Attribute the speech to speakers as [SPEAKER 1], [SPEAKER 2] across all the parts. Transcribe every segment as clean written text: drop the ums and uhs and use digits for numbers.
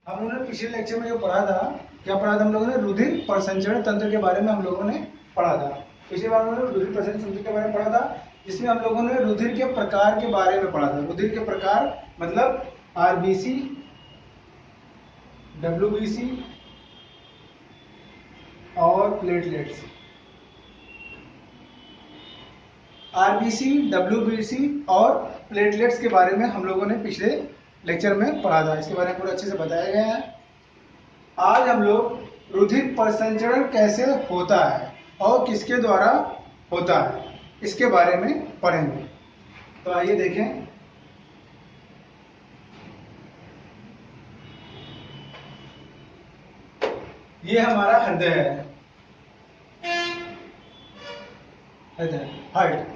[SPEAKER 1] हम लोगों ने पिछले लेक्चर में जो पढ़ा था, क्या पढ़ा था हम लोगों ने? रुधिर परिसंचरण तंत्र के बारे में हम लोगों ने पढ़ा था। पिछली बार हम लोगों ने रुधिर परिसंचरण तंत्र के बारे में पढ़ा था, जिसमें हम लोगों ने रुधिर के प्रकार के बारे में पढ़ा था। रुधिर के प्रकार मतलब आरबीसी, डब्ल्यूबीसी और प्लेटलेट्स। आरबीसी, डब्ल्यूबीसी और प्लेटलेट्स के बारे में हम लोगों ने पिछले लेक्चर में पढ़ा था। इसके बारे में पूरा अच्छे से बताया गया है। आज हम लोग रुधिर परिसंचरण कैसे होता है और किसके द्वारा होता है, इसके बारे में पढ़ेंगे। तो आइए देखें। ये हमारा हृदय है, हृदय, हार्ट।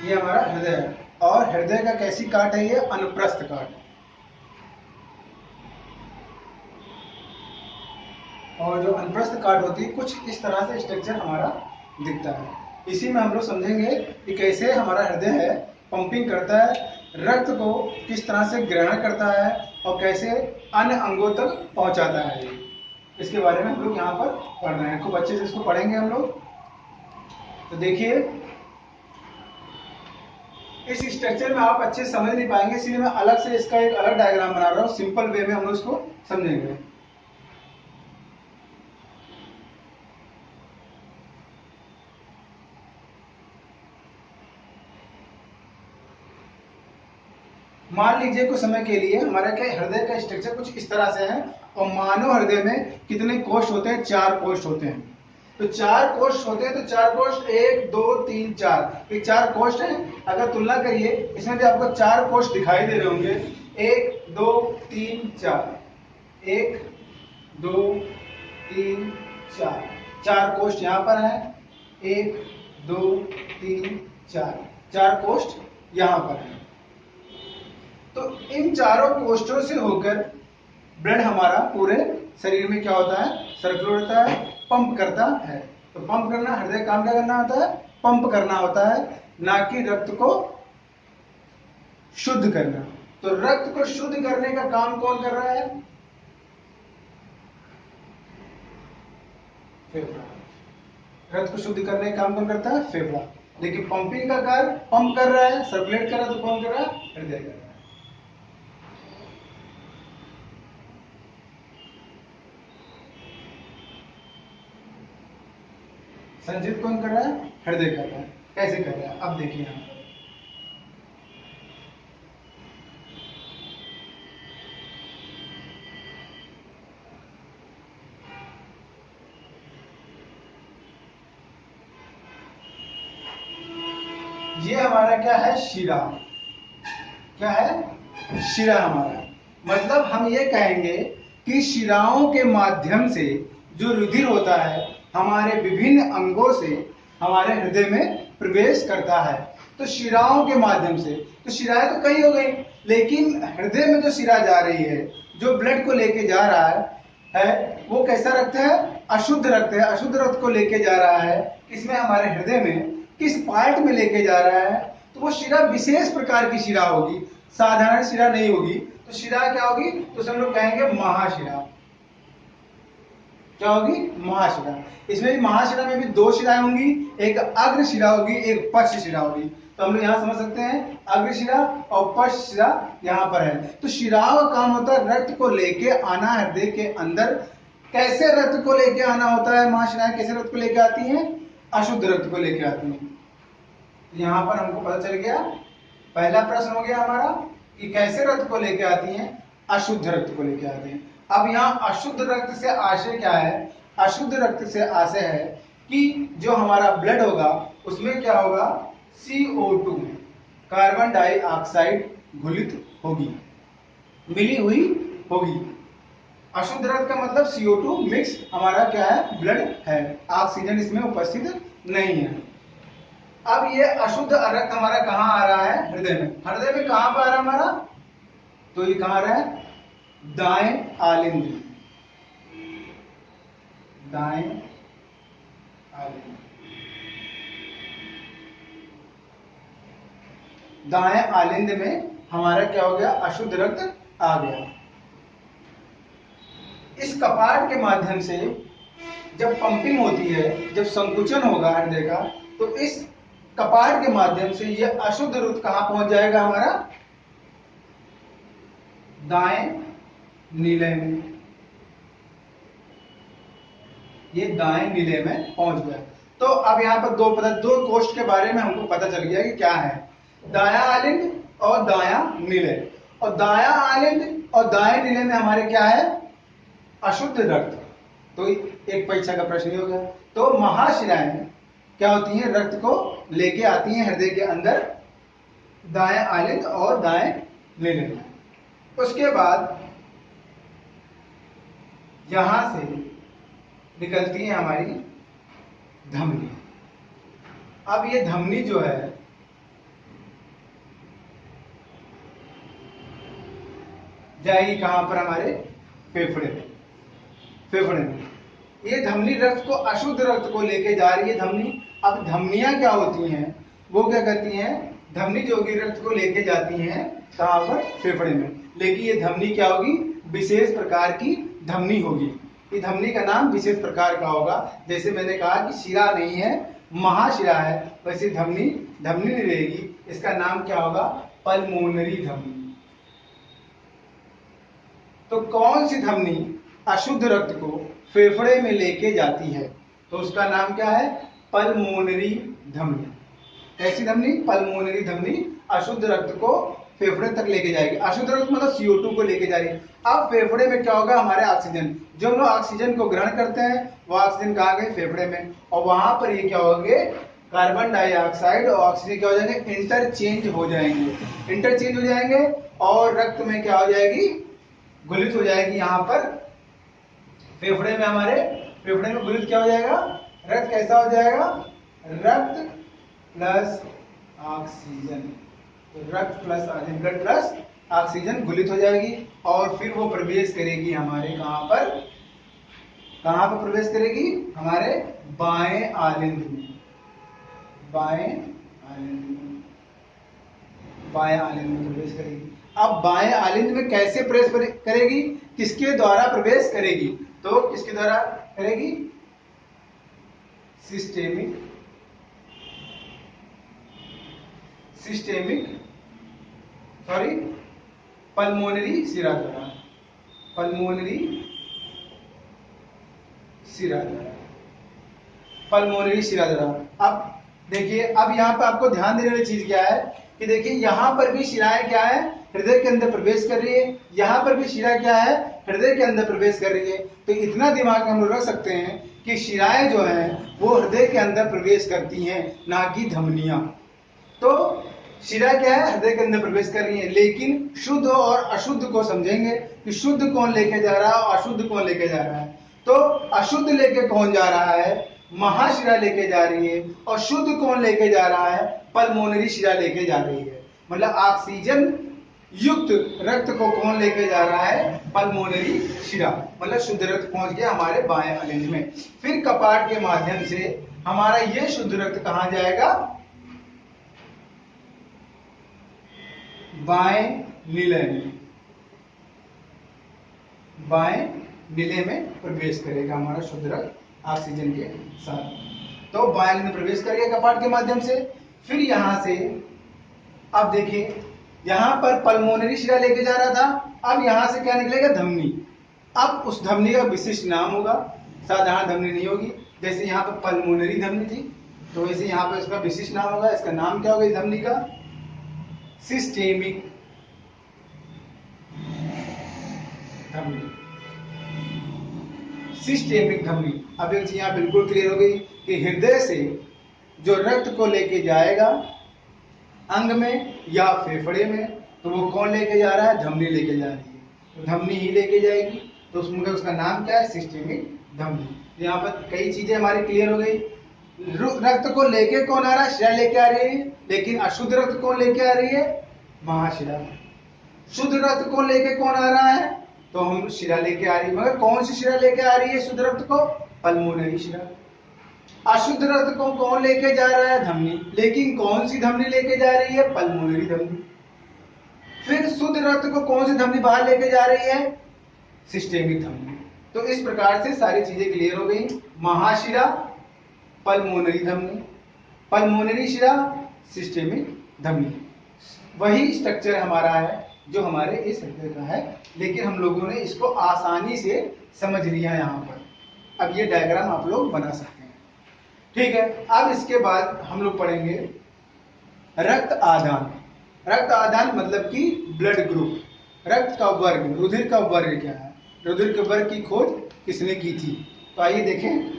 [SPEAKER 1] ये हमारा हृदय है और हृदय का कैसी काट है? ये अनुप्रस्थ काट। और जो अनुप्रस्थ काट होती है, कुछ इस तरह से स्ट्रक्चर हमारा दिखता है। इसी में हम लोग समझेंगे कि कैसे हमारा हृदय है पंपिंग करता है, रक्त को किस तरह से ग्रहण करता है और कैसे अन्य अंगों तक पहुंचाता है। इसके बारे में हम लोग यहाँ पर पढ़ रहे हैं। खूब अच्छे से इसको पढ़ेंगे हम लोग। तो देखिए, इस स्ट्रक्चर में आप अच्छे से समझ नहीं पाएंगे, इसलिए मैं अलग से इसका एक अलग डायग्राम बना रहा हूँ। सिंपल वे में हम लोग इसको समझेंगे। मान लीजिए कुछ समय के लिए हमारा क्या हृदय का स्ट्रक्चर कुछ इस तरह से है और मानव हृदय में कितने कोष्ठ होते हैं? 4 कोष्ठ होते हैं। तो 4 कोष्ठ होते हैं, तो 4 कोष्ठ 1 2 3 4, ये 4 कोष्ठ हैं। अगर तुलना करिए, इसमें भी आपको 4 कोष्ठ दिखाई दे रहे होंगे। 1 2 3 4, 1 2 3 4, 4 कोष्ठ यहाँ पर है। 1 2 3 4, 4 कोष्ठ यहाँ पर है। तो इन चारों कोष्ठों से होकर ब्लड हमारा पूरे शरीर में क्या होता है? सर्कुलेट होता है, पंप करता है। तो पंप करना, हृदय काम क्या करना होता है? पंप करना होता है, ना कि रक्त को शुद्ध करना। तो रक्त को शुद्ध करने का काम कौन कर रहा है? फेफड़ा। रक्त को शुद्ध करने का काम कौन करता है? फेफड़ा। लेकिन पंपिंग का कार्य पंप कर रहा है, सर्कुलेट कर रहा है, तो कौन कर रहा है? हृदय कर रहा है। संचित कौन कर रहा है? हृदय कर रहा है। कैसे कर रहा है? अब देखिए यहां पर ये हमारा क्या है? शिरा। क्या है? शिरा हमारा। मतलब हम ये कहेंगे कि शिराओं के माध्यम से जो रुधिर होता है हमारे विभिन्न अंगों से हमारे हृदय में प्रवेश करता है। तो शिराओं के माध्यम से, तो शिराएं तो कई हो गई, लेकिन हृदय में जो शिरा जा रही है, जो ब्लड को लेके जा रहा है वो कैसा रक्त है? अशुद्ध रक्त है। अशुद्ध रक्त को लेके जा रहा है इसमें हमारे हृदय में किस पार्ट में लेके जा रहा है? तो वो शिरा विशेष प्रकार की शिरा होगी, साधारण शिरा नहीं होगी। तो शिरा क्या होगी? तो हम लोग कहेंगे महाशिरा। क्या होगी? महाशिरा। इसमें भी महाशिरा में भी 2 शिराएं होंगी, एक अग्र शिरा होगी, एक पश्च शिरा होगी। तो हम लोग यहाँ समझ सकते हैं अग्र शिरा और पश्च शिरा यहाँ पर है। तो शिराओं का काम होता है रक्त को लेके आना हृदय के अंदर। कैसे रक्त को लेके आना होता है? महाशिराएं कैसे रक्त को लेके आती हैं? अशुद्ध रक्त को लेके आती हैं। यहाँ पर हमको पता चल गया, पहला प्रश्न हो गया हमारा कि कैसे रक्त को लेके आती हैं? अशुद्ध रक्त को लेके आते हैं। अब यहाँ अशुद्ध रक्त से आशय क्या है? अशुद्ध रक्त से आशय है कि जो हमारा ब्लड होगा उसमें क्या होगा? CO2, कार्बन डाइऑक्साइड घुलित होगी, मिली हुई होगी। अशुद्ध रक्त का मतलब CO2 मिक्स हमारा क्या है? ब्लड है, ऑक्सीजन इसमें उपस्थित नहीं है। अब ये अशुद्ध रक्त हमारा कहाँ आ रहा है? हृदय में। हृदय में कहाँ पर आ रहा है हमारा? तो ये कहाँ आ रहा है? दाएं आलिंद, दाएं आलिंद। दाएं आलिंद में हमारा क्या हो गया, अशुद्ध रक्त आ गया। इस कपाट के माध्यम से जब पंपिंग होती है, जब संकुचन होगा हृदय का, तो इस कपाट के माध्यम से यह अशुद्ध रक्त कहां पहुंच जाएगा, हमारा दाएं नीले में। ये दाएं नीले में पहुंच गया। तो अब यहाँ पर दो कोष्ठ के बारे में हमको पता चल गया कि क्या है, दायां आलिंद और दायां नीले। और दायां आलिंद और दाएं नीले में हमारे क्या है, अशुद्ध रक्त। तो एक परीक्षा का प्रश्न हो गया। तो महाशिराएं क्या होती हैं, रक्त को लेके आती हैं हृदय के अंदर, दाएं आलिंद और दाएं नीले में। उसके बाद यहां से निकलती है हमारी धमनी। अब ये धमनी जो है जाएगी कहां पर, हमारे फेफड़े में। फेफड़े में ये धमनी रक्त को, अशुद्ध रक्त को लेके जा रही है धमनी। अब धमनियां क्या होती हैं, वो क्या करती हैं, धमनी जो होगी रक्त को लेके जाती हैं कहां पर, फेफड़े में। लेकिन ये धमनी क्या होगी, विशेष प्रकार की धमनी होगी। ये धमनी का नाम विशेष प्रकार का होगा। जैसे मैंने कहा कि शिरा नहीं है, महाशिरा है, वैसे धमनी धमनी नहीं रहेगी। इसका नाम क्या होगा, पल्मोनरी धमनी। तो कौन सी धमनी अशुद्ध रक्त को फेफड़े में लेके जाती है, तो उसका नाम क्या है, पल्मोनरी धमनी। ऐसी धमनी, पल्मोनरी धमनी अशुद्ध रक्त को फेफड़े तक लेके जाएगी। अशुद्ध रक्त मतलब CO2 को लेके जा रही है। अब फेफड़े में क्या होगा, हमारे ऑक्सीजन, जो हम लोग ऑक्सीजन को ग्रहण करते हैं, वो ऑक्सीजन कहाँ गए, फेफड़े में। और वहां पर ये क्या होंगे, कार्बन डाइऑक्साइड और ऑक्सीजन क्या हो जाएंगे, इंटरचेंज हो जाएंगे। इंटरचेंज हो जाएंगे और रक्त में क्या हो जाएगी, घुलित हो जाएगी। यहाँ पर फेफड़े में, हमारे फेफड़े में घुलित क्या हो जाएगा, रक्त कैसा हो जाएगा, रक्त प्लस ऑक्सीजन। तो रक्त plus oxygen, blood plus oxygen घुलित हो जाएगी और फिर वो प्रवेश करेगी हमारे कहां पर, कहां पर प्रवेश करेगी, हमारे बाएं आलिंद में। बाएं आलिंद में, बाएं आलिंद में प्रवेश करेगी। अब बाएं आलिंद में कैसे प्रवेश करेगी, किसके द्वारा प्रवेश करेगी, तो किसके द्वारा करेगी, सिस्टेमिक पल्मोनरी शिरा द्वारा। पल्मोनरी शिरा द्वारा, पल्मोनरी शिरा द्वारा। अब देखिए, अब यहाँ पे आपको ध्यान देने वाली चीज क्या है कि देखिए, यहाँ पर भी शिराएं क्या है, हृदय के अंदर प्रवेश कर रही है। यहाँ पर भी शिरा क्या है, हृदय के अंदर प्रवेश कर रही है। तो इतना दिमाग में हम लोग रख सकते हैं कि शिराएं जो हैं वो हृदय के अंदर प्रवेश करती हैं, ना कि धमनियां। तो शिरा क्या है, हृदय के अंदर प्रवेश कर रही है। लेकिन शुद्ध और अशुद्ध को समझेंगे कि शुद्ध कौन लेके जा रहा है और अशुद्ध कौन लेके जा रहा है। तो अशुद्ध लेके कौन जा रहा है, महाशिरा लेके जा रही है। और शुद्ध कौन लेके जा रहा है, पल्मोनरी शिरा लेके जा रही है। मतलब ऑक्सीजन युक्त रक्त को कौन लेके जा रहा है, पल्मोनरी शिरा। मतलब शुद्ध रक्त पहुंच गया हमारे बाएं आलिंद में। फिर कपाट के माध्यम से हमारा ये शुद्ध रक्त कहां जाएगा, बाएं नीले में। बाएं नीले में प्रवेश करेगा हमारा शुद्ध रक्त ऑक्सीजन के साथ। तो बाएं नीले में प्रवेश करेगा कपाट के माध्यम से। फिर यहां से अब देखिए, यहां पर पल्मोनरी शिरा लेके जा रहा था, अब यहां से क्या निकलेगा, धमनी। अब उस धमनी का विशिष्ट नाम होगा, साधारण धमनी नहीं होगी। जैसे यहाँ पर पल्मोनरी धमनी थी, तो वैसे यहाँ पर इसका विशिष्ट नाम होगा। इसका नाम क्या होगा इस धमनी का, सिस्टेमिक धमनी। सिस्टेमिक धमनी। अब एक चीज यहाँ बिल्कुल क्लियर हो गई कि हृदय से जो रक्त को लेके जाएगा अंग में या फेफड़े में, तो वो कौन लेके जा रहा है, धमनी लेके जा रही है। तो धमनी ही लेके जाएगी, तो उसका नाम क्या है, सिस्टेमिक धमनी। यहाँ पर कई चीजें हमारी क्लियर हो गई। रक्त को लेके कौन आ रहा है, शिरा लेके आ रही है। लेकिन अशुद्ध रक्त कौन लेके आ रही है, महाशिरा। शुद्ध रक्त को लेके कौन आ रहा है, तो हम शिरा लेके आ रही है। मगर कौन सी शिरा लेके आ रही है शुद्ध रक्त को, पल्मोनरी शिरा। अशुद्ध रक्त को कौन लेके जा रहा है, धमनी। लेकिन कौन सी धमनी लेके जा रही है, पल्मोनरी धमनी। फिर शुद्ध रक्त को कौन सी धमनी बाहर लेके जा रही है? सिस्टेमिक धमनी। तो इस प्रकार से सारी चीजें क्लियर हो गई। महाशिरा, पल्मोनरी धमनी, पल्मोनरी शिरा, सिस्टेमिक धमनी, वही स्ट्रक्चर हमारा है जो हमारे इस हृदय का है, लेकिन हम लोगों ने इसको आसानी से समझ लिया यहाँ पर। अब ये डायग्राम आप लोग बना सकते हैं, ठीक है। अब इसके बाद हम लोग पढ़ेंगे रक्त आदान। रक्त आदान मतलब कि ब्लड ग्रुप, रक्त का वर्ग, रुधिर का वर्ग क्या है, रुधिर के वर्ग की खोज किसने की थी? तो आइए देखें।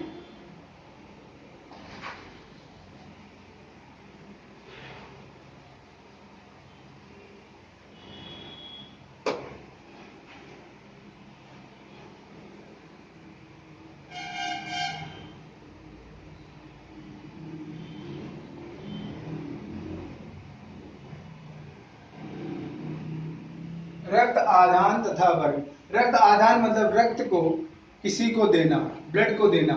[SPEAKER 1] रक्त आदान तथा वर्ग। रक्त आदान मतलब रक्त को किसी को देना, ब्लड को देना,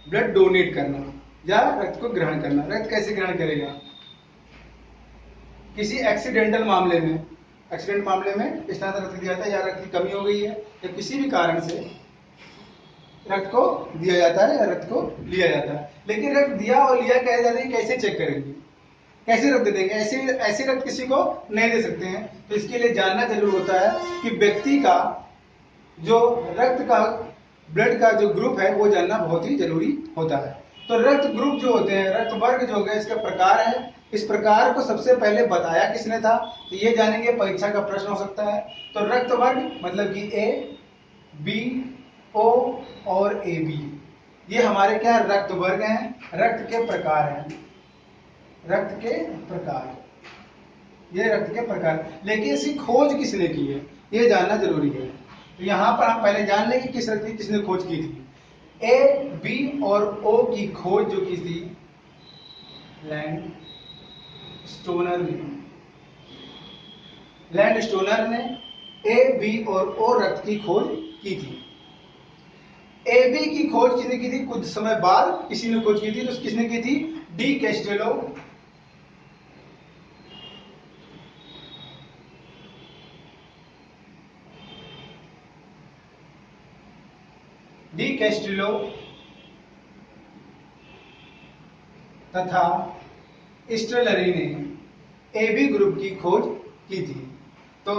[SPEAKER 1] ब्लड डोनेट करना या रक्त को ग्रहण करना। रक्त कैसे ग्रहण करेगा? किसी एक्सीडेंटल मामले में, एक्सीडेंट मामले में इस तरह से रक्त दिया जाता है, या रक्त की कमी हो गई है या किसी भी कारण से रक्त को दिया जाता है या रक्त को लिया जाता है। लेकिन रक्त दिया और लिया कैसे जाता है, कैसे चेक करेंगे, कैसे रक्त दे देंगे? ऐसे रक्त किसी को नहीं दे सकते हैं। तो इसके लिए जानना जरूर होता है कि व्यक्ति का जो रक्त का, ब्लड का जो ग्रुप है वो जानना बहुत ही जरूरी होता है। तो रक्त ग्रुप जो होते हैं, रक्त वर्ग जो हो गए, इसका प्रकार है। इस प्रकार को सबसे पहले बताया किसने था? तो ये जानेंगे, परीक्षा का प्रश्न हो सकता है। तो रक्त वर्ग मतलब कि ए, बी, ओ और ए बी, ये हमारे क्या रक्त वर्ग हैं, रक्त के प्रकार हैं, रक्त के प्रकार, ये रक्त के प्रकार। लेकिन इसकी खोज किसने की है ये जानना जरूरी है। तो यहां पर हम पहले जान लेंगे किस रक्त की किसने खोज की थी। ए, बी और ओ की खोज जो की थी लैंड स्टोनर ने। लैंड स्टोनर ने ए, बी और ओ रक्त की खोज की थी। ए बी की खोज किसने की थी? कुछ समय बाद किसी ने खोज की थी। तो किसने की थी? डी कैस्टेलो, डी कैस्टिलो तथा स्टेलरी ने ए बी ग्रुप की खोज की थी। तो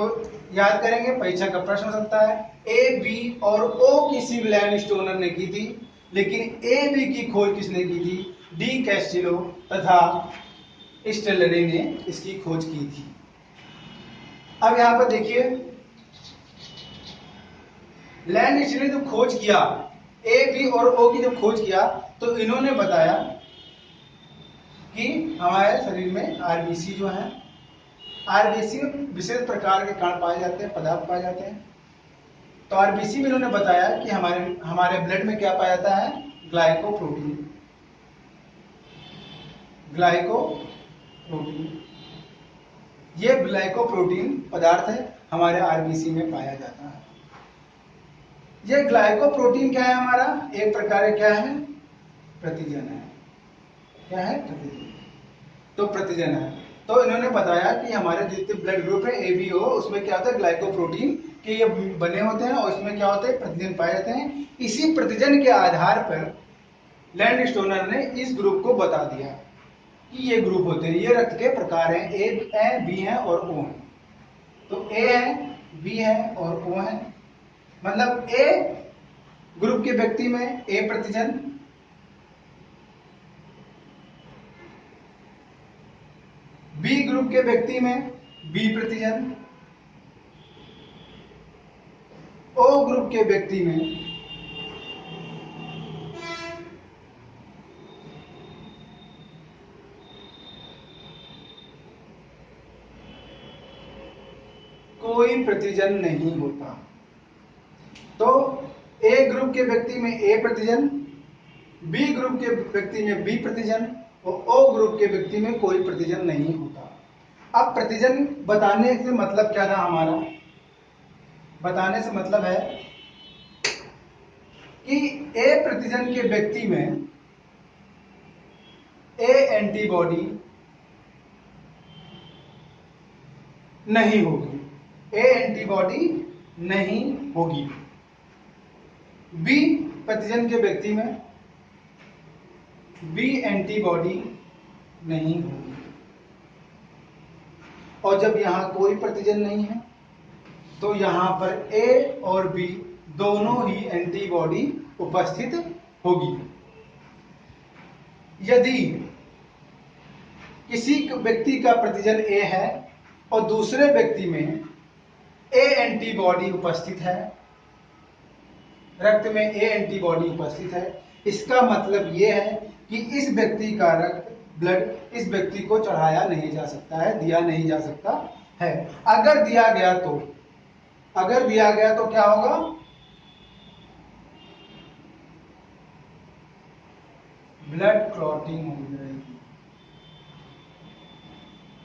[SPEAKER 1] याद करेंगे, परीक्षा का प्रश्न हो सकता है। ए, बी और ओ किसी लैंड स्टोनर ने की थी, लेकिन ए बी की खोज किसने की थी? डी कैस्टिलो तथा स्टेलरी ने इसकी खोज की थी। अब यहां पर देखिए, लैंड स्टोनर ने जब खोज किया, ए, बी और ओ की जब खोज किया, तो इन्होंने बताया कि हमारे शरीर में आरबीसी जो है, आरबीसी में विशेष प्रकार के कण पाए जाते हैं, पदार्थ पाए जाते हैं। तो आरबीसी में इन्होंने बताया कि हमारे ब्लड में क्या पाया जाता है? ग्लाइकोप्रोटीन, ग्लाइकोप्रोटीन, ये ग्लाइकोप्रोटीन पदार्थ है हमारे आरबीसी में पाया जाता है। ये ग्लाइकोप्रोटीन क्या है? हमारा एक प्रकार क्या है? प्रतिजन है। क्या है? प्रतिजन। तो प्रतिजन है। तो इन्होंने बताया कि हमारे जितने ब्लड ग्रुप है ए बी ओ, उसमें क्या होता है? ग्लाइकोप्रोटीन के ये बने होते हैं और इसमें क्या होते हैं? प्रतिजन पाए जाते हैं। इसी प्रतिजन के आधार पर लैंड स्टोनर ने इस ग्रुप को बता दिया कि ये ग्रुप होते हैं, ये रक्त के प्रकार हैं, ए, बी है और ओ है। तो ए है, बी है और ओ है। मतलब ए ग्रुप के व्यक्ति में ए प्रतिजन, बी ग्रुप के व्यक्ति में बी प्रतिजन, ओ ग्रुप के व्यक्ति में कोई प्रतिजन नहीं होता। तो ए ग्रुप के व्यक्ति में ए प्रतिजन, बी ग्रुप के व्यक्ति में बी प्रतिजन और ओ ग्रुप के व्यक्ति में कोई प्रतिजन नहीं होता। अब प्रतिजन बताने से मतलब क्या था हमारा? बताने से मतलब है कि ए प्रतिजन के व्यक्ति में ए एंटीबॉडी नहीं होगी। ए एंटीबॉडी नहीं होगी। बी प्रतिजन के व्यक्ति में बी एंटीबॉडी नहीं होगी। और जब यहां कोई प्रतिजन नहीं है तो यहां पर ए और बी दोनों ही एंटीबॉडी उपस्थित होगी। यदि किसी व्यक्ति का प्रतिजन ए है और दूसरे व्यक्ति में ए एंटीबॉडी उपस्थित है, रक्त में ए एंटीबॉडी उपस्थित है, इसका मतलब यह है कि इस व्यक्ति का रक्त ब्लड इस व्यक्ति को चढ़ाया नहीं जा सकता है, दिया नहीं जा सकता है। अगर दिया गया तो क्या होगा? ब्लड क्लॉटिंग हो जाएगी।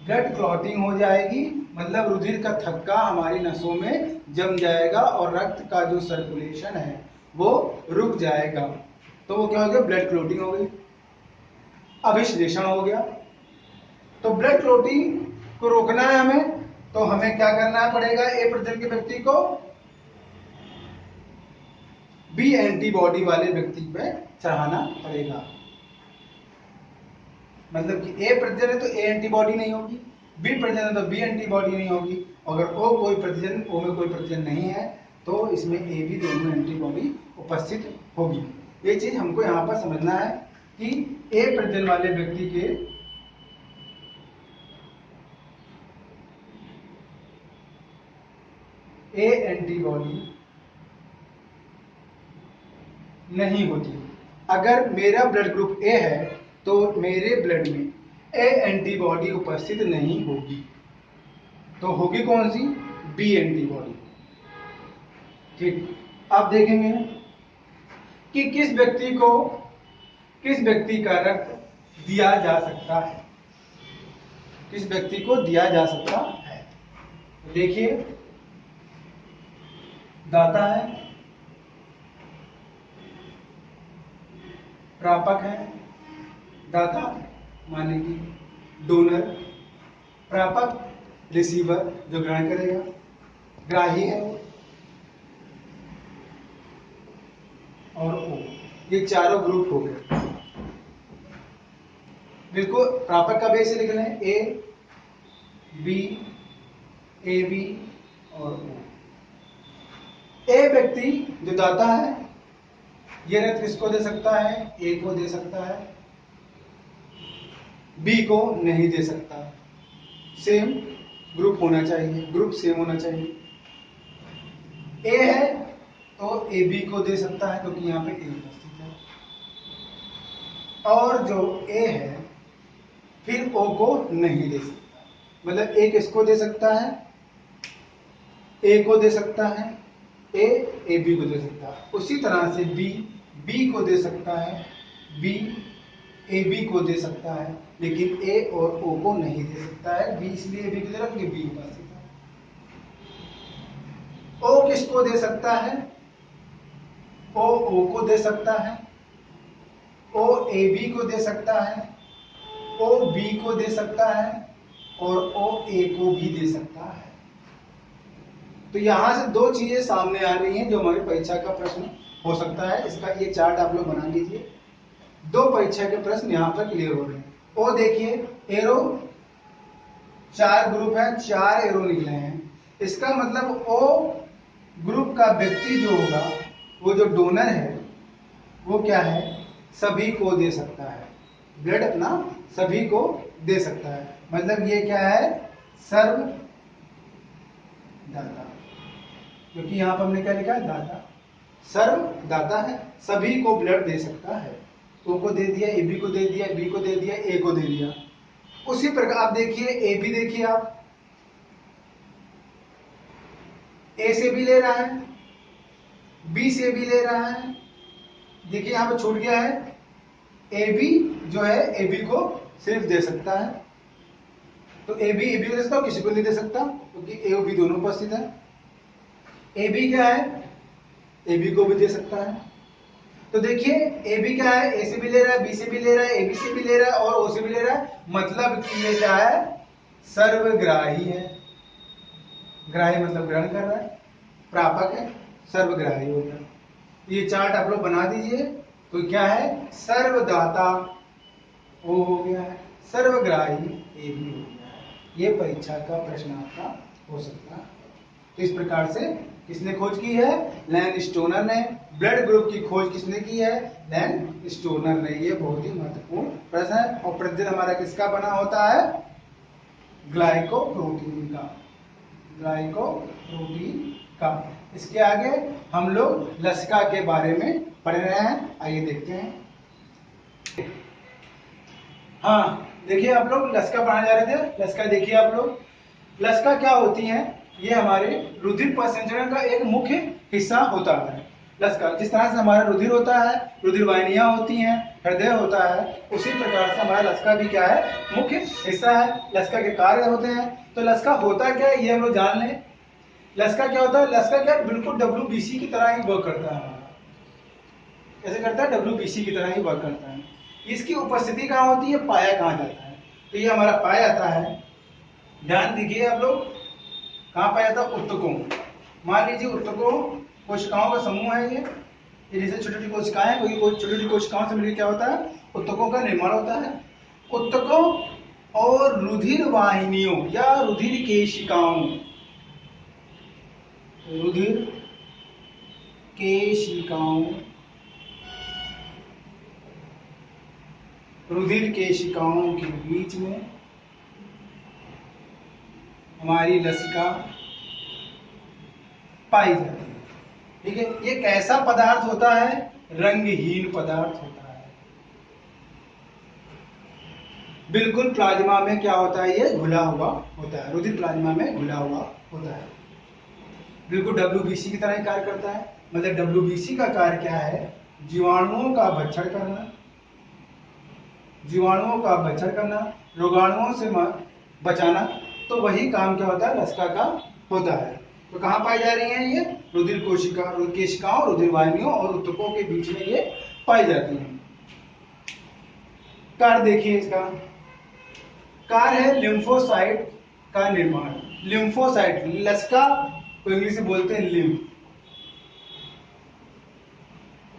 [SPEAKER 1] ब्लड क्लॉटिंग हो जाएगी मतलब रुधिर का थक्का हमारी नसों में जम जाएगा और रक्त का जो सर्कुलेशन है वो रुक जाएगा। तो वो क्या हो गया? ब्लड क्लॉटिंग हो गई, अभिश्लेषण हो गया। तो ब्लड क्लॉटिंग को रोकना है हमें, तो हमें क्या करना पड़ेगा? ए प्रतिजन के व्यक्ति को बी एंटीबॉडी वाले व्यक्ति पे चढ़ाना पड़ेगा। मतलब कि ए प्रतिजन है तो ए एंटीबॉडी नहीं होगी, बी प्रतिजन है तो बी एंटीबॉडी नहीं होगी। अगर ओ में कोई प्रतिजन नहीं है तो इसमें ए बी दोनों एंटीबॉडी उपस्थित होगी। ये चीज हमको यहाँ पर समझना है कि ए प्रतिजन वाले व्यक्ति के ए एंटीबॉडी नहीं होती। अगर मेरा ब्लड ग्रुप ए है तो मेरे ब्लड में ए एंटीबॉडी उपस्थित नहीं होगी, तो होगी कौन सी? B antibody. ठीक, अब देखेंगे कि किस व्यक्ति का रक्त दिया जा सकता है, किस व्यक्ति को दिया जा सकता है। देखिए, दाता है, प्रापक है, दाता माने कि डोनर, प्रापक रिसीवर जो ग्रहण करेगा, ग्राही है वो, और ओ, ये चारों ग्रुप हो गए। बिल्कुल प्रापक का बेस लिख लें, ए बी और ओ। ए व्यक्ति जो दाता है ये रक्त किसको दे सकता है? ए को दे सकता है, बी को नहीं दे सकता। सेम ग्रुप होना चाहिए, ग्रुप सेम होना चाहिए। ए है तो ए बी को दे सकता है क्योंकि यहाँ पे ए उपस्थित है, और जो ए है फिर ओ को नहीं दे सकता। मतलब ए किसको दे सकता है? ए को दे सकता है, ए बी को दे सकता है। उसी तरह से बी को दे सकता है, बी ए बी को दे सकता है, लेकिन ए और ओ को नहीं दे सकता है। बी इसलिए बी की तरफ बी उपस्थित है। ओ किसको दे सकता है? ओ को दे सकता है, ओ ए बी को दे सकता है, ओ बी को दे सकता है, और ओ ए को भी दे सकता है। तो यहां से दो चीजें सामने आ रही हैं जो हमारी परीक्षा का प्रश्न हो सकता है। इसका ये चार्ट आप लोग बना लीजिए। दो परीक्षा के प्रश्न यहां पर क्लियर हो रहे हैं। ओ देखिए, एरो 4 ग्रुप है, 4 एरो निकले हैं। इसका मतलब ओ ग्रुप का व्यक्ति जो होगा, वो जो डोनर है वो क्या है? सभी को दे सकता है, ब्लड अपना सभी को दे सकता है। मतलब ये क्या है? सर्व दाता, क्योंकि यहां पर हमने क्या लिखा है? दाता। सर्व दाता है, सभी को ब्लड दे सकता है। ओ को दे दिया, ए बी को दे दिया, बी को दे दिया, ए को दे दिया। उसी प्रकार आप देखिए, ए बी देखिए, आप ए से भी ले रहा है, बी से भी ले रहा है। देखिए यहां पर छूट गया है, ए बी जो है ए बी को सिर्फ दे सकता है। तो ए बी को दे सकता, किसी को नहीं दे सकता क्योंकि ए और बी दोनों उपस्थित है। ए बी क्या है? ए बी को भी दे सकता है। तो देखिए ए बी क्या है? ए से भी ले रहा है, बी से भी ले रहा है, ए बी से भी ले रहा है और ओ से भी ले रहा है। मतलब कि ये क्या है? सर्वग्राही है, ग्राही मतलब ग्रहण कर रहा है, प्रापक है, सर्वग्राही होता है। ये चार्ट आप लोग बना दीजिए। तो क्या है, सर्वदाता वो हो गया है, सर्वग्राही ए भी हो गया है। ये परीक्षा का प्रश्न आपका हो सकता है। तो इस प्रकार से किसने खोज की है, लैंड स्टोनर ने। ब्लड ग्रुप की खोज किसने की है, लैंड स्टोनर ने। ये बहुत ही महत्वपूर्ण प्रश्न है। और प्रतिदिन हमारा किसका बना होता है, ग्लाइकोप्रोटीन का, ग्लाइकोप्रोटीन का। इसके आगे हम लोग लसिका के बारे में पढ़ रहे हैं, आइए देखते हैं। हाँ देखिए, आप लोग लसिका पढ़ाने जा रहे थे। लसिका देखिए आप लोग, लसिका क्या होती है, ये हमारे रुधिर परिसंचरण का एक मुख्य हिस्सा होता है। लसिका, जिस तरह से हमारा रुधिर होता है, रुधिर वाहिनियां होती हैं, हृदय होता है, उसी प्रकार से हमारा लसिका भी क्या है, मुख्य हिस्सा है। लसिका के कार्य होते हैं। तो लसिका होता क्या है, ये हम लोग जान लें। लसिका क्या होता है, लसिका क्या बिल्कुल WBC की तरह ही वर्क करता है। कैसे करता है, WBC की तरह ही वर्क करता है। इसकी उपस्थिति कहाँ होती है, पाया कहाँ जाता है। तो ये हमारा पाया जाता है, ध्यान दीजिए आप लोग, कहाँ पाया जाता है, ऊतकों। मान लीजिए ऊतकों कोशिकाओं का समूह है ये जैसे छोटी छोटी कोशिकाएं हैं, कोई छोटी छोटी कोशिकाओं से मिलकर क्या होता है, ऊतकों का निर्माण होता है। ऊतकों और रुधिर वाहिनियों या रुधिर केशिकाओं, रुधिर केशिकाओं, रुधिर केशिकाओं के बीच में हमारी लसिका पाई जाती है। ठीक है, ये कैसा पदार्थ होता है, रंगहीन पदार्थ होता है। बिल्कुल प्लाज्मा में क्या होता है, ये घुला हुआ होता है, रुधिर प्लाज्मा में घुला हुआ होता है। बिल्कुल WBC की तरह ही कार्य करता है। मतलब WBC का कार्य क्या है, जीवाणुओं का भक्षण करना, जीवाणुओं का भक्षण करना, रोगाणुओं से बचाना। तो वही काम क्या होता है, लसिका का होता है। तो कहाँ पाई जा रही है ये, रुधिर कोशिका, केशिकाओं, रुधिर वाहिनियों और ऊतकों के बीच में ये पाई जाती है। कार्य देखिए इसका, कार्य है लिम्फोसाइट का निर्माण। लिम्फोसाइट, लसिका को इंग्लिश में बोलते हैं लिम्फ,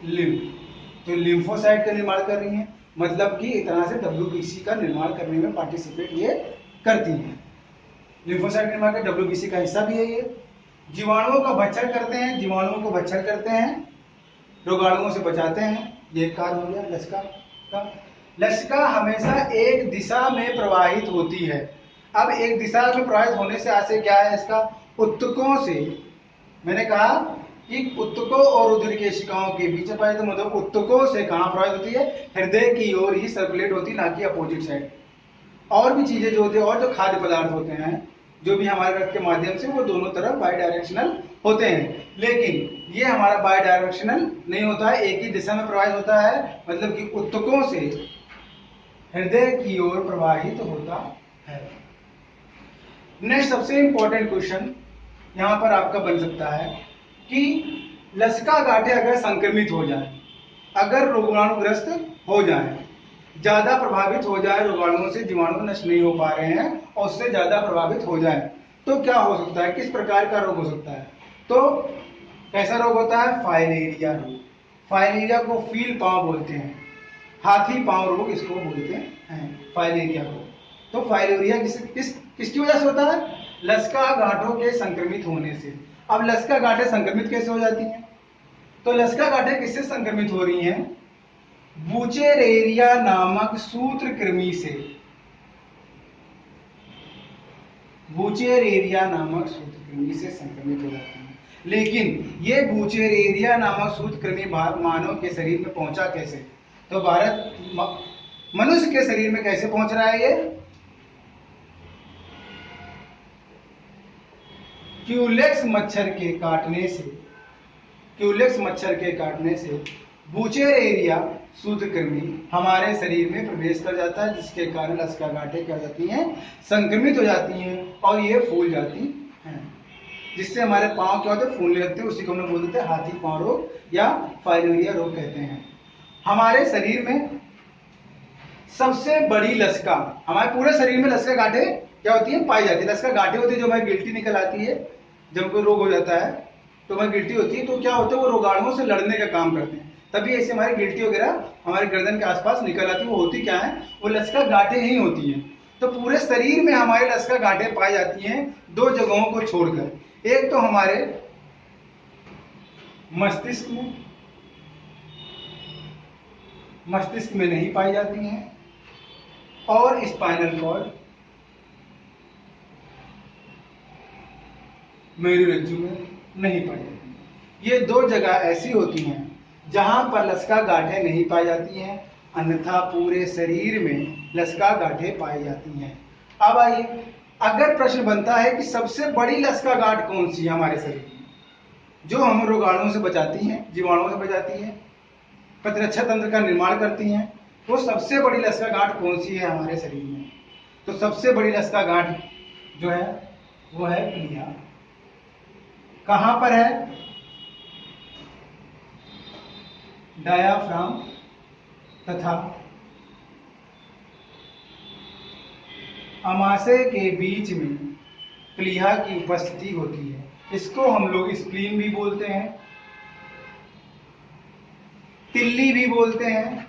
[SPEAKER 1] लिम्फ। तो लिम्फोसाइट का निर्माण कर रही है, मतलब कि एक तरह से WBC का निर्माण करने में पार्टिसिपेट ये करती है। लिम्फोसाइट निर्माण का WBC का हिस्सा भी है ये। जीवाणुओं का भक्षण करते हैं, जीवाणुओं को भक्षण करते हैं, रोगाणुओं से बचाते हैं। ये कार्य हो गया लसिका का। लसिका हमेशा एक दिशा में प्रवाहित होती है। अब एक दिशा में प्रवाहित होने से आशय क्या है इसका, ऊतकों से, मैंने कहा कि ऊतकों और रुधिर केशिकाओं के बीच में पाई, तो मतलब ऊतकों से कहाँ प्रवाहित होती है, हृदय की ओर ही सर्कुलेट होती है, ना कि अपोजिट साइड। और भी चीजें जो होती है, और जो खाद्य पदार्थ होते हैं जो भी हमारे रक्त के माध्यम से, वो दोनों तरफ बाई डायरेक्शनल होते हैं। लेकिन ये हमारा बाई डायरेक्शनल नहीं होता है, एक ही दिशा में प्रवाहित होता है, मतलब कि ऊतकों से हृदय की ओर प्रवाहित होता है। नेक्स्ट सबसे इंपॉर्टेंट क्वेश्चन यहां पर आपका बन सकता है कि लसिका गांठें अगर संक्रमित हो जाए, अगर रोगाणुग्रस्त हो जाए, ज्यादा प्रभावित हो जाए, रोगाणुओं से जीवाणु नष्ट नहीं हो पा रहे हैं और उससे ज्यादा प्रभावित हो जाए, तो क्या हो सकता है, किस प्रकार का रोग हो सकता है। तो कैसा रोग होता है, फाइलेरिया रोग। फाइलेरिया को फील पांव बोलते हैं, हाथी पांव रोग इसको बोलते हैं, फाइलेरिया को। तो फाइलेरिया किसकी वजह से होता है, लसिका गांठों के संक्रमित होने से। अब लसिका गांठें संक्रमित कैसे हो जाती हैं, तो लसिका गांठें किससे संक्रमित हो रही हैं, बुचेरेरिया नामक सूत्रकृमि से, बुचेरेरिया नामक सूत्रकृमि से संक्रमित हो जाती है। लेकिन ये बुचेरेरिया नामक सूत्रकृमि मानव के शरीर में पहुंचा कैसे, तो मनुष्य के शरीर में कैसे पहुंच रहा है, ये क्यूलेक्स मच्छर के काटने से, क्यूलेक्स मच्छर के काटने से बुचेरेरिया सूत्रकृमि हमारे शरीर में प्रवेश कर जाता है, जिसके कारण लसिका गांठें क्या हो जाती हैं, संक्रमित हो जाती हैं और ये फूल जाती हैं, जिससे हमारे पांव क्या होते हैं, फूलने लगते हैं। उसी को हम लोग बोलते हैं हाथी पांव रोग या फाइलेरिया रोग कहते हैं। हमारे शरीर में सबसे बड़ी लसिका, हमारे पूरे शरीर में लसिका गांठें क्या होती है, पाई जाती है। लसिका गांठें होती है जो हमारी गिल्टी निकल आती है, जब कोई रोग हो जाता है तो हमारी गिल्टी होती है, तो क्या होता है वो रोगाणुओं से लड़ने का काम करते हैं, तभी ऐसे हमारी गिल्टी वगैरह हमारे गर्दन के आसपास निकल आती है। वो होती क्या है, वो लसका गांठें ही होती हैं। तो पूरे शरीर में हमारे लसका गांठें पाई जाती हैं दो जगहों को छोड़कर, एक तो हमारे मस्तिष्क में नहीं पाई जाती हैं, और स्पाइनल कॉर्ड मेरुरज्जु में नहीं पाई जाती। ये दो जगह ऐसी होती हैं जहां पर लसका गांठें नहीं पाई जाती हैं, अन्यथा पूरे शरीर में लसका गांठें पाई जाती हैं। अब आइए, अगर प्रश्न बनता है कि सबसे बड़ी लसका गांठ कौन सी है हमारे शरीर में, जो हमें रोगाणुओं से बचाती हैं, जीवाणुओं से बचाती है, प्रतिरक्षा तंत्र का निर्माण करती हैं, वो सबसे बड़ी लसका गांठ कौन सी है हमारे शरीर में? तो सबसे बड़ी लसका गांठ जो है वो है प्लीहा। कहां पर है? डायाफ्राम तथा अमाशय के बीच में प्लीहा की उपस्थिति होती है। इसको हम लोग स्प्लीन भी बोलते हैं, तिल्ली भी बोलते हैं।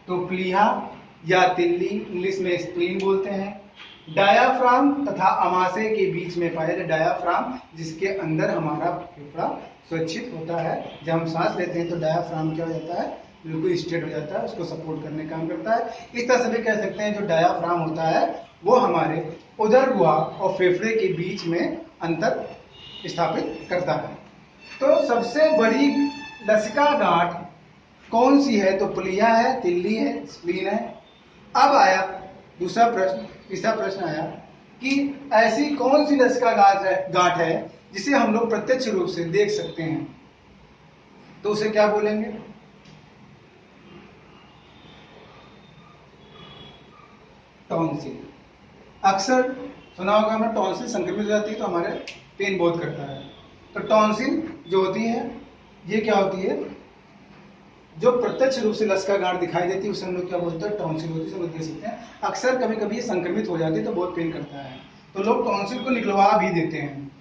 [SPEAKER 1] तो प्लीहा या तिल्ली, इंग्लिश में स्प्लीन बोलते हैं। डायाफ्राम तथा अमाशय के बीच में पाया जाता है। डायाफ्राम जिसके अंदर हमारा फेफड़ा सुरक्षित होता है, जब हम सांस लेते हैं तो डायाफ्राम क्या हो जाता है, बिल्कुल स्ट्रेट हो जाता है, उसको सपोर्ट करने का काम करता है। इस तरह से भी कह सकते हैं जो डायाफ्राम होता है वो हमारे उदर गुहा और फेफड़े के बीच में अंतर स्थापित करता है। तो सबसे बड़ी लसिका गांठ कौन सी है? तो प्लीहा है, तिल्ली है, स्प्लीन है। अब आया दूसरा प्रश्न, तीसरा प्रश्न आया कि ऐसी कौन सी लसिका गांठ है जिसे हम लोग प्रत्यक्ष रूप से देख सकते हैं, तो उसे क्या बोलेंगे? टॉन्सिल। अक्सर सुना होगा हमने, टॉन्सिल संक्रमित हो जाती है तो हमारे पेन बहुत करता है। तो टॉन्सिल जो होती है ये क्या होती है, जो प्रत्यक्ष रूप से लसका गांठ दिखाई देती है उसे हम लोग क्या बोलते हैं, टॉन्सिल होती है, हम लोग देख सकते हैं। अक्सर कभी कभी ये संक्रमित हो जाती है तो बहुत पेन करता है, तो लोग टॉन्सिल को निकलवा भी देते हैं,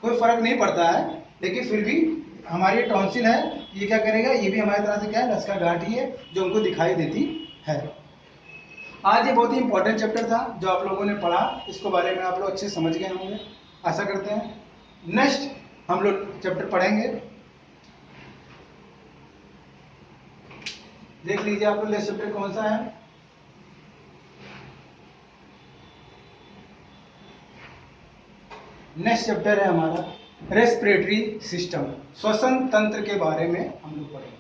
[SPEAKER 1] कोई फर्क नहीं पड़ता है, लेकिन फिर भी हमारी टॉन्सिल है, ये क्या करेगा, ये भी हमारी तरह से क्या है, लसका गांठ ही है जो उनको दिखाई देती है। आज ये बहुत ही इंपॉर्टेंट चैप्टर था जो आप लोगों ने पढ़ा, इसको बारे में आप लोग अच्छे समझ गए होंगे, आशा करते हैं। नेक्स्ट हम लोग चैप्टर पढ़ेंगे, देख लीजिए आप लोग नेक्स्ट चैप्टर कौन सा है। नेक्स्ट चैप्टर है हमारा रेस्पिरेटरी सिस्टम, श्वसन तंत्र के बारे में हम लोग पढ़ेंगे।